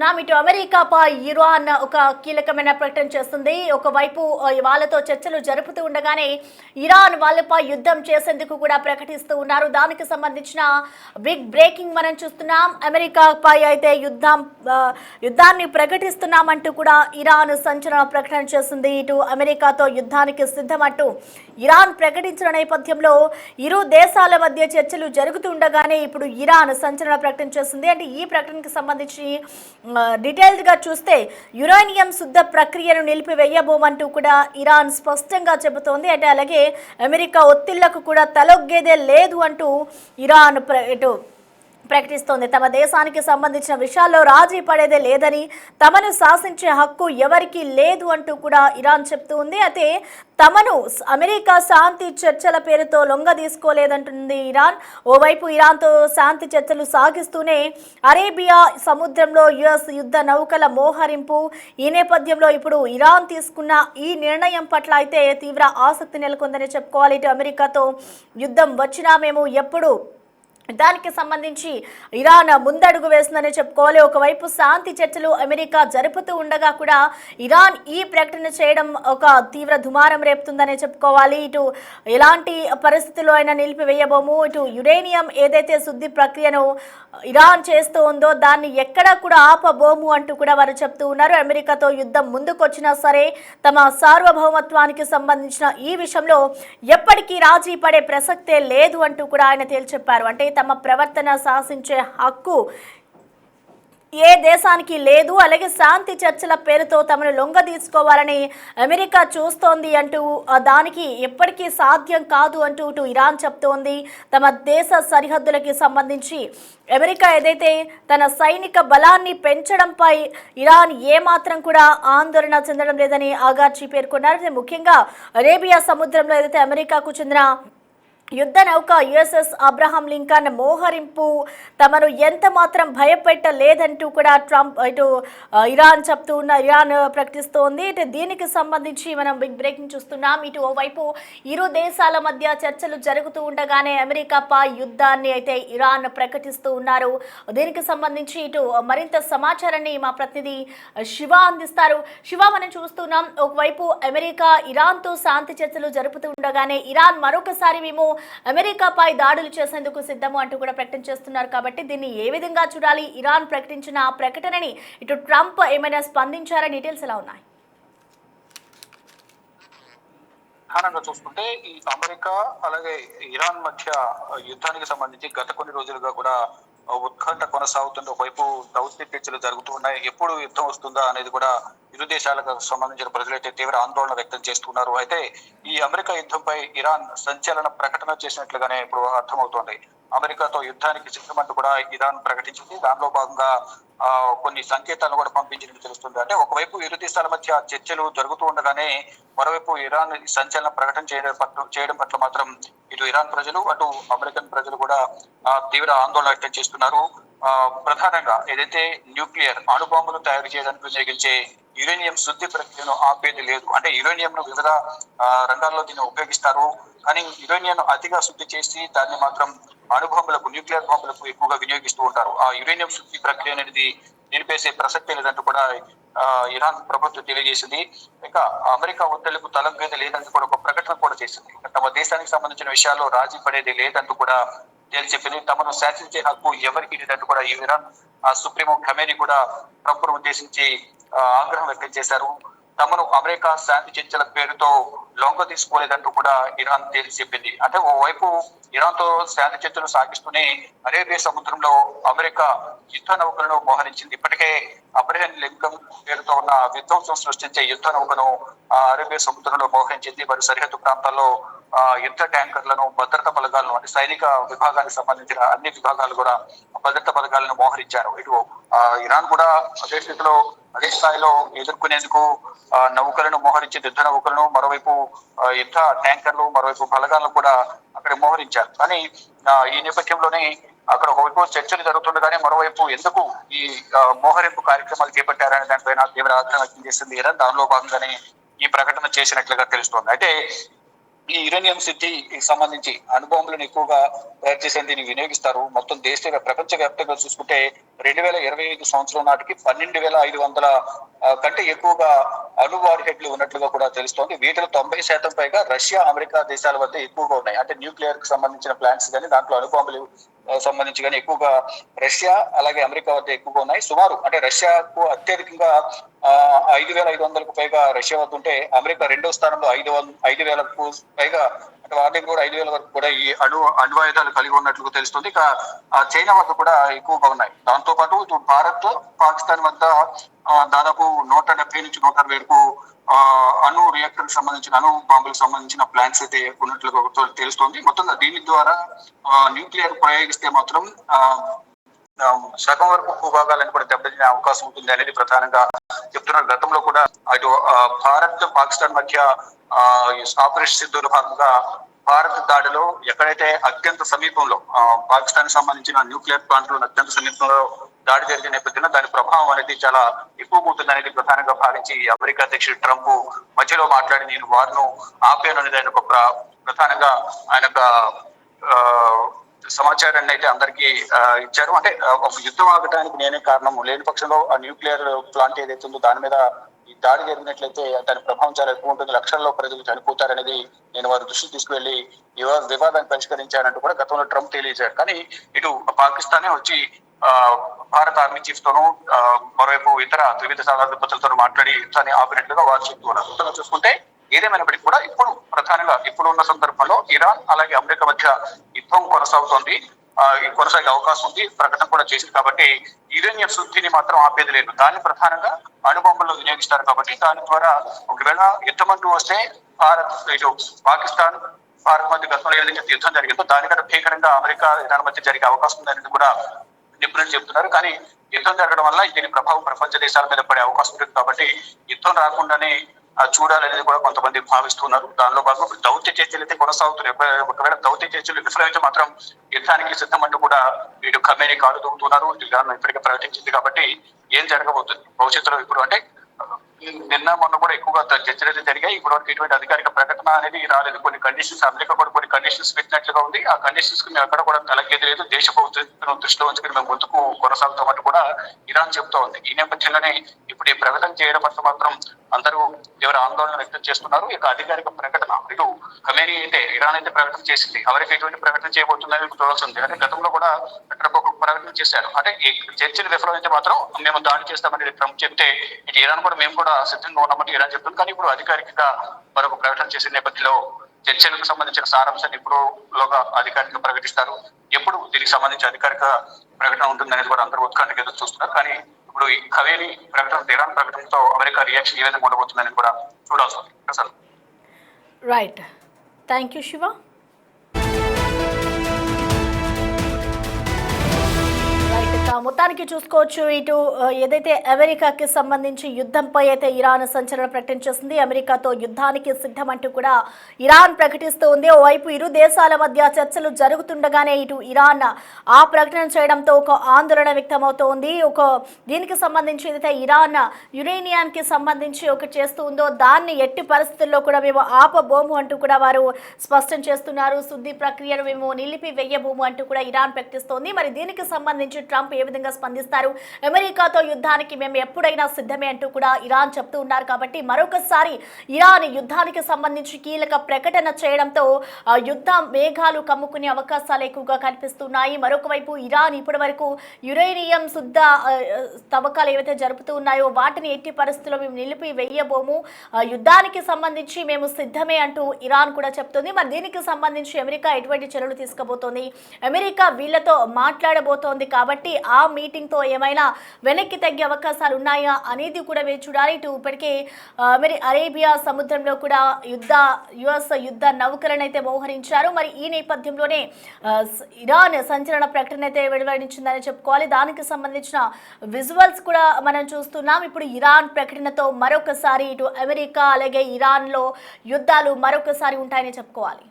చూస్తున్నాం. ఇటు అమెరికాపై ఇరాన్ ఒక కీలకమైన ప్రకటన చేస్తుంది. ఒకవైపు వాళ్ళతో చర్చలు జరుపుతూ ఉండగానే ఇరాన్ వాళ్ళపై యుద్ధం చేసేందుకు కూడా ప్రకటిస్తూ ఉన్నారు. దానికి సంబంధించిన బిగ్ బ్రేకింగ్ మనం చూస్తున్నాం. అమెరికాపై అయితే యుద్ధాన్ని ప్రకటిస్తున్నామంటూ కూడా ఇరాన్ సంచలన ప్రకటన చేస్తుంది. ఇటు అమెరికాతో యుద్ధానికి సిద్ధమంటూ ఇరాన్ ప్రకటించిన నేపథ్యంలో ఇరు దేశాల మధ్య చర్చలు జరుగుతుండగానే ఇప్పుడు ఇరాన్ సంచలన ప్రకటన చేస్తుంది. అంటే ఈ ప్రకటనకు సంబంధించి డీటెయిల్డ్ గా చూస్తే యురేనియం శుద్ధ ప్రక్రియను నిలిపివేయబోమంటూ కూడా ఇరాన్ స్పష్టంగా చెబుతోంది. అంటే అలాగే అమెరికా ఒత్తిళ్లకు కూడా తలొగ్గేదే లేదు అంటూ ఇరాన్ ప్రకటిస్తోంది. తమ దేశానికి సంబంధించిన విషయాల్లో రాజీ పడేదే లేదని, తమను శాసించే హక్కు ఎవరికి లేదు అంటూ కూడా ఇరాన్ చెప్తూ ఉంది. అయితే తమను అమెరికా శాంతి చర్చల పేరుతో లొంగ తీసుకోలేదంటుంది ఇరాన్. ఓవైపు ఇరాన్తో శాంతి చర్చలు సాగిస్తూనే అరేబియా సముద్రంలో యుఎస్ యుద్ధ నౌకల మోహరింపు. ఈ నేపథ్యంలో ఇప్పుడు ఇరాన్ తీసుకున్న ఈ నిర్ణయం పట్ల అయితే తీవ్ర ఆసక్తి నెలకొందని చెప్పుకోవాలి. ఇటు అమెరికాతో యుద్ధం వచ్చినా మేము ఎప్పుడు దానికి సంబంధించి ఇరాన్ ముందడుగు వేస్తుందని చెప్పుకోవాలి. ఒకవైపు శాంతి చర్చలు అమెరికా జరుపుతూ ఉండగా కూడా ఇరాన్ ఈ ప్రకటన చేయడం ఒక తీవ్ర దుమారం రేపుతుందని చెప్పుకోవాలి. ఇటు ఎలాంటి పరిస్థితుల్లో అయినా నిలిపివేయబోము, ఇటు యురేనియం ఏదైతే శుద్ధి ప్రక్రియను ఇరాన్ చేస్తూ ఉందో దాన్ని ఎక్కడా కూడా ఆపబోము అంటూ కూడా వారు చెప్తూ ఉన్నారు. అమెరికాతో యుద్ధం ముందుకొచ్చినా సరే తమ సార్వభౌమత్వానికి సంబంధించిన ఈ విషయంలో ఎప్పటికీ రాజీ పడే ప్రసక్తే లేదు అంటూ కూడా ఆయన తేల్చెప్పారు. అంటే తమ ప్రవర్తన శాసించే హక్కు ఏ దేశానికి లేదు, అలాగే శాంతి చర్చల పేరుతో తమను లొంగ తీసుకోవాలని అమెరికా చూస్తోంది అంటూ దానికి ఎప్పటికీ సాధ్యం కాదు అంటూ ఇటు ఇరాన్ చెప్తోంది. తమ దేశ సరిహద్దులకి సంబంధించి అమెరికా ఏదైతే తన సైనిక బలాన్ని పెంచడంపై ఇరాన్ ఏమాత్రం కూడా ఆందోళన చెందడం లేదని ఆగార్చి పేర్కొన్నారు. ముఖ్యంగా అరేబియా సముద్రంలో ఏదైతే అమెరికాకు చెందిన యుద్ధ నౌక యుఎస్ఎస్ అబ్రహాం లింకన్ మోహరింపు తమను ఎంత మాత్రం భయపెట్టలేదంటూ కూడా ఇరాన్ ప్రకటిస్తోంది. ఇటు దీనికి సంబంధించి మనం బిగ్ బ్రేకింగ్ చూస్తున్నాం. ఇటు ఓవైపు ఇరు దేశాల మధ్య చర్చలు జరుగుతూ ఉండగానే అమెరికాపై యుద్ధాన్ని అయితే ఇరాన్ ప్రకటిస్తూ ఉన్నారు. దీనికి సంబంధించి ఇటు మరింత సమాచారాన్ని మా ప్రతినిధి శివ అందిస్తారు. శివ, మనం చూస్తున్నాం ఒకవైపు అమెరికా ఇరాన్తో శాంతి చర్చలు జరుపుతూ ఉండగానే ఇరాన్ మరొకసారి మేము అమెరికాపై దాడులు చేసేందుకు సిద్ధము అంటూ కూడా ప్రకటన చేస్తున్నారు. కాబట్టి దీన్ని ఏ విధంగా చూడాలి? ఇరాన్ ప్రకటించిన ఆ ప్రకటనని ఇటు ట్రంప్ ఏమైనా స్పందించారా? డీటెయిల్స్ ఎలా ఉన్నాయి? ప్రధానంగా చూసుకుంటే ఈ అమెరికా అలాగే ఇరాన్ మధ్య యుద్ధానికి సంబంధించి గత కొన్ని రోజులుగా కూడా ఉత్కంఠ కొనసాగుతుంది. ఒకవైపు దౌత్య చర్చలు జరుగుతూ ఉన్నాయి. ఎప్పుడు యుద్ధం వస్తుందా అనేది కూడా ఇరు దేశాలకు సంబంధించిన ప్రజలైతే తీవ్ర ఆందోళన వ్యక్తం చేస్తున్నారు. అయితే ఈ అమెరికా యుద్ధంపై ఇరాన్ సంచలన ప్రకటన చేసినట్లుగానే ఇప్పుడు అర్థమవుతోంది. అమెరికాతో యుద్ధానికి సిద్ధమంటూ కూడా ఇరాన్ ప్రకటించింది. దానిలో భాగంగా కొన్ని సంకేతాలను కూడా పంపించినట్టు తెలుస్తుంది. అంటే ఒకవైపు ఇరు దేశాల మధ్య చర్చలు జరుగుతూ ఉండగానే మరోవైపు ఇరాన్ సంచలన ప్రకటన చేయడం పట్ల మాత్రం ఇటు ఇరాన్ ప్రజలు అటు అమెరికన్ ప్రజలు కూడా తీవ్ర ఆందోళన వ్యక్తం చేస్తున్నారు. ప్రధానంగా ఏదైతే న్యూక్లియర్ అణుబాంబులు తయారు చేయడానికి వినియోగించే యురేనియం శుద్ధి ప్రక్రియను ఆపేది లేదు. అంటే యురేనియం ను వివిధ రంగాల్లో దీన్ని ఉపయోగిస్తారు, కానీ యురేనియం అతిగా శుద్ధి చేసి దాన్ని మాత్రం అణుబాంబులకు న్యూక్లియర్ బాంబులకు ఎక్కువగా వినియోగిస్తూ ఉంటారు. ఆ యురేనియం శుద్ధి ప్రక్రియ అనేది నిలిపేసే ప్రసక్తే లేదంటూ కూడా ఇరాన్ ప్రభుత్వం తెలియజేసింది. ఇంకా అమెరికా ఒత్తిళ్లకు తలగ్గేది లేదంటూ కూడా ఒక ప్రకటన కూడా చేసింది. తమ దేశానికి సంబంధించిన విషయాల్లో రాజీ పడేది లేదంటూ కూడా తేల్చెప్పింది. తమను శాసించే హక్కు ఎవరికి లేదంటూ కూడా ఇరాన్ సుప్రీమో ఖమేనీ కూడా ట్రంప్ను ఉద్దేశించి ఆగ్రహం వ్యక్తం చేశారు. తమను అమెరికా శాంతి చర్చల పేరుతో లొంగ తీసుకోలేదంటూ కూడా ఇరాన్ తేల్చి చెప్పింది. అంటే ఓవైపు ఇరాన్ తో శాంతి చర్చలు సాగిస్తూనే అరేబియా సముద్రంలో అమెరికా యుద్ధ నౌకలను మోహరించింది. ఇప్పటికే అబ్రహాం లింకన్ పేరుతో ఉన్న విధ్వంసం సృష్టించే యుద్ధ నౌకను అరేబియా సముద్రంలో మోహరించింది. మరి సరిహద్దు ప్రాంతాల్లో యుద్ధ ట్యాంకర్లను, భద్రతా బలగాలను, అంటే సైనిక విభాగానికి సంబంధించిన అన్ని విభాగాలు కూడా భద్రతా బలగాలను మోహరించారు. ఇటు ఇరాన్ కూడా అదే స్థితిలో అదే స్థాయిలో ఎదుర్కొనేందుకు నౌకలను మోహరించింది, యుద్ధ నౌకలను, మరోవైపు యుద్ధ ట్యాంకర్లు, మరోవైపు బలగాలను కూడా అక్కడ మోహరించారు. కానీ ఈ నేపథ్యంలోనే అక్కడ ఒకవైపు చర్చలు జరుగుతుండగానే మరోవైపు ఎందుకు ఈ మోహరింపు కార్యక్రమాలు చేపట్టారనే దానిపైన తీవ్ర ఆగ్రహం వ్యక్తం చేసింది ఇరాన్. దానిలో భాగంగానే ఈ ప్రకటన చేసినట్లుగా తెలుస్తోంది. అయితే ఈ యురేనియం శుద్ధికి సంబంధించి అణుబాంబులను ఎక్కువగా తయారు చేసే దీన్ని వినియోగిస్తారు. మొత్తం ప్రపంచ వ్యాప్తంగా చూసుకుంటే 2025 సంవత్సరం నాటికి 12,500 కంటే ఎక్కువగా అణు వార్ హెడ్లు ఉన్నట్లుగా కూడా తెలుస్తోంది. వీటిలో 90% పైగా రష్యా, అమెరికా దేశాల వద్ద ఎక్కువగా ఉన్నాయి. అంటే న్యూక్లియర్ కి సంబంధించిన ప్లాంట్స్ కానీ, దాంట్లో అణుబాంబులు సంబంధించి కానీ ఎక్కువగా రష్యా అలాగే అమెరికా వద్ద ఎక్కువగా ఉన్నాయి. సుమారు అంటే రష్యాకు అత్యధికంగా 5,500కు పైగా రష్యా వద్ద ఉంటే, అమెరికా రెండో స్థానంలో 5,000కు పైగా, అంటే వారి దగ్గర కూడా 5,000 వరకు కూడా ఈ అణ్వాయుధాలు కలిగి ఉన్నట్లు తెలుస్తుంది. ఇక చైనా వద్ద కూడా ఎక్కువగా ఉన్నాయి. దాంతో పాటు ఇటు భారత్, పాకిస్తాన్ వద్ద దాదాపు 170 నుంచి 160 అణు రియాక్టర్ సంబంధించిన అణు బాంబులకు సంబంధించిన ప్లాంట్స్ అయితే ఉన్నట్లుగా తెలుస్తోంది. మొత్తంగా దీని ద్వారా న్యూక్లియర్ ప్రయోగిస్తే మాత్రం సగం వరకు భూభాగాలను కూడా దెబ్బతినే అవకాశం ఉంటుంది అనేది ప్రధానంగా చెప్తున్నారు. గతంలో కూడా అటు భారత్, పాకిస్తాన్ మధ్య ఆపరేషన్ సింధూర్ భాగంగా భారత్ దాడిలో ఎక్కడైతే అత్యంత సమీపంలో పాకిస్తాన్ సంబంధించిన న్యూక్లియర్ ప్లాంట్లు అత్యంత సమీపంలో దాడి జరిగిన నేపథ్యంలో దాని ప్రభావం అనేది చాలా ఎక్కువగా ఉంటుంది అనేది ప్రధానంగా భావించి అమెరికా అధ్యక్షుడు ట్రంప్ మధ్యలో మాట్లాడి నేను వారిను ఆపాను అనేది ఆయన ఒక ప్రధానంగా ఆయన సమాచారాన్ని అయితే అందరికీ ఇచ్చారు. అంటే ఒక యుద్ధం ఆగటానికి నేనే కారణం, లేని పక్షంలో ఆ న్యూక్లియర్ ప్లాంట్ ఏదైతే ఉందో దాని మీద ఈ దాడి జరిగినట్లయితే దాని ప్రభావం చాలా ఎక్కువ ఉంటుంది, లక్షల్లో ప్రజలు చనిపోతారనేది నేను వారి దృష్టికి తీసుకువెళ్లి వివాదాన్ని పరిష్కరించారంటూ కూడా గతంలో ట్రంప్ తెలియజేశారు. కానీ ఇటు పాకిస్తానే వచ్చి భారత ఆర్మీ చీఫ్ తోనూ మరోవైపు ఇతర త్రివిధ సాధారణతలతో మాట్లాడి యుద్ధాన్ని ఆపినట్లుగా వారు చెప్తున్నారు. చూసుకుంటే ఏదేమైనప్పటికీ కూడా ఇప్పుడు ప్రధానంగా ఇప్పుడు ఉన్న సందర్భంలో ఇరాన్ అలాగే అమెరికా మధ్య యుద్ధం కొనసాగుతోంది. కొనసాగే అవకాశం ఉంది, ప్రకటన కూడా చేసింది. కాబట్టి యురేనియం శుద్ధిని మాత్రం ఆపేది లేదు. దాన్ని ప్రధానంగా అణుబాంబుల్లో వినియోగిస్తారు. కాబట్టి దాని ద్వారా ఒకవేళ యుద్ధమంటూ వస్తే భారత్, ఇటు పాకిస్తాన్, భారత్ మధ్య గతంలో ఏదైతే యుద్ధం జరిగిందో దానికంటే భీకరంగా అమెరికా, ఇరాన్ మధ్య జరిగే అవకాశం ఉందనేది కూడా నిపుణులు చెప్తున్నారు. కానీ యుద్ధం జరగడం వల్ల దీని ప్రభావం ప్రపంచ దేశాల మీద పడే అవకాశం ఉంటుంది. కాబట్టి యుద్ధం రాకుండానే చూడాలనేది కూడా కొంతమంది భావిస్తున్నారు. దానిలో భాగంగా దౌత్య చర్చలు అయితే కొనసాగుతున్నాయి. ఒకవేళ దౌత్య చర్చలు విఫలమైతే మాత్రం యుద్ధానికి సిద్ధమంటూ కూడా వీడు ఖమేనీ కాలు దూకుతున్నారు. ఇరాన్ ఇప్పటికే ప్రకటించింది. కాబట్టి ఏం జరగబోతుంది భవిష్యత్తులో ఇప్పుడు అంటే నిన్న మొన్న కూడా ఎక్కువగా చర్చలు అయితే జరిగాయి. ఇప్పుడు వరకు ఎటువంటి అధికారిక ప్రకటన అనేది రాలేదు. కొన్ని కండిషన్స్, అమెరికా కూడా కొన్ని కండిషన్స్ పెట్టినట్లుగా ఉంది. ఆ కండిషన్స్ కి మేము ఎక్కడ కూడా తలకేది లేదు, దేశ భవిష్యత్తును దృష్టిలో ఉంచుకుని మేము ముందుకు కొనసాగుతామంటూ కూడా ఇరాన్ చెప్తా ఉంది. ఈ నేపథ్యంలోనే ఇప్పుడు ఈ ప్రకటన చేయడం పట్ల మాత్రం అందరూ తీవ్ర ఆందోళన వ్యక్తం చేస్తున్నారు. ఇక అధికారిక ప్రకటన ఇటు ఖమేనీ అయితే, ఇరాన్ అయితే ప్రకటన చేసింది, అమెరికా ఎటువంటి ప్రకటన చేయబోతుందని చూడాల్సి ఉంది. అంటే గతంలో కూడా ట్రంప్ ఒక ప్రకటన చేశారు. అంటే చర్చలు విఫలమైతే మాత్రం మేము దాడి చేస్తామని ట్రంప్ చెప్తే ఇటు ఇరాన్ కూడా మేము కూడా సిద్ధంగా ఉన్నామని ఇరాన్ చెప్తుంది. కానీ ఇప్పుడు అధికారికంగా మరొక ప్రకటన చేసిన నేపథ్యంలో చర్చలకు సంబంధించిన సారాంశాన్ని ఇప్పుడులోగా అధికారికంగా ప్రకటిస్తారు. ఎప్పుడు దీనికి సంబంధించి అధికారిక ప్రకటన ఉంటుందనేది కూడా అందరూ ఉత్కంఠగా ఎదురు చూస్తున్నారు. కానీ ఇప్పుడు ఈ ఖమేనీ ప్రకటన, ఇరాన్ ప్రకటనతో అమెరికా రియాక్షన్ ఏ విధంగా ఉండబోతుందని కూడా చూడాల్సి ఉంది. అసలు రైట్, థ్యాంక్ యూ శివ. మొత్తానికి చూసుకోవచ్చు, ఇటు ఏదైతే అమెరికాకి సంబంధించి యుద్ధంపై అయితే ఇరాన్ సంచలన ప్రకటన చేస్తుంది. అమెరికాతో యుద్ధానికి సిద్ధమంటూ కూడా ఇరాన్ ప్రకటిస్తూ ఉంది. ఓవైపు ఇరు దేశాల మధ్య చర్చలు జరుగుతుండగానే ఇటు ఇరాన్ ఆ ప్రకటన చేయడంతో ఒక ఆందోళన వ్యక్తమవుతోంది. దీనికి సంబంధించి ఏదైతే ఇరాన్ యురేనియానికి సంబంధించి ఒకటి చేస్తూ ఉందో దాన్ని ఎట్టి పరిస్థితుల్లో కూడా మేము ఆపబోము అంటూ కూడా వారు స్పష్టం చేస్తున్నారు. శుద్ధి ప్రక్రియను మేము నిలిపివేయబోము అంటూ కూడా ఇరాన్ ప్రకటిస్తోంది. మరి దీనికి సంబంధించి ట్రంప్ ఏ విధంగా స్పందిస్తారు? అమెరికాతో యుద్ధానికి మేము ఎప్పుడైనా సిద్ధమే అంటూ కూడా ఇరాన్ చెప్తూ ఉన్నారు. కాబట్టి మరొకసారి ఇరాన్ యుద్ధానికి సంబంధించి కీలక ప్రకటన చేయడంతో యుద్ధ మేఘాలు కమ్ముకునే అవకాశాలు ఎక్కువగా కనిపిస్తున్నాయి. మరొక వైపు ఇరాన్ ఇప్పటి వరకు యురేనియం శుద్ధ తవ్వకాలు ఏవైతే జరుపుతూ ఉన్నాయో వాటిని ఎట్టి పరిస్థితుల్లో మేము నిలిపి వేయబోము, యుద్ధానికి సంబంధించి మేము సిద్ధమే అంటూ ఇరాన్ కూడా చెప్తుంది. మరి దీనికి సంబంధించి అమెరికా ఎటువంటి చర్యలు తీసుకోబోతోంది? అమెరికా వీళ్లతో మాట్లాడబోతోంది కాబట్టి ఆ మీటింగ్ తో ఏమైనా వెనక్కి తగ్గే అవకాశాలు ఉన్నాయా అనేది కూడా వేచి చూడాలి. ఇటు ఇప్పటికే మరి అరేబియా సముద్రంలో కూడా యుఎస్ యుద్ధ నౌకలను అయితే మోహరించారు. మరి ఈ నేపథ్యంలోనే ఇరాన్ సంచలన ప్రకటన అయితే వెలువడించిందని చెప్పుకోవాలి. దానికి సంబంధించిన విజువల్స్ కూడా మనం చూస్తున్నాం. ఇప్పుడు ఇరాన్ ప్రకటనతో మరొకసారి ఇటు అమెరికా అలాగే ఇరాన్లో యుద్ధాలు మరొకసారి ఉంటాయని చెప్పుకోవాలి.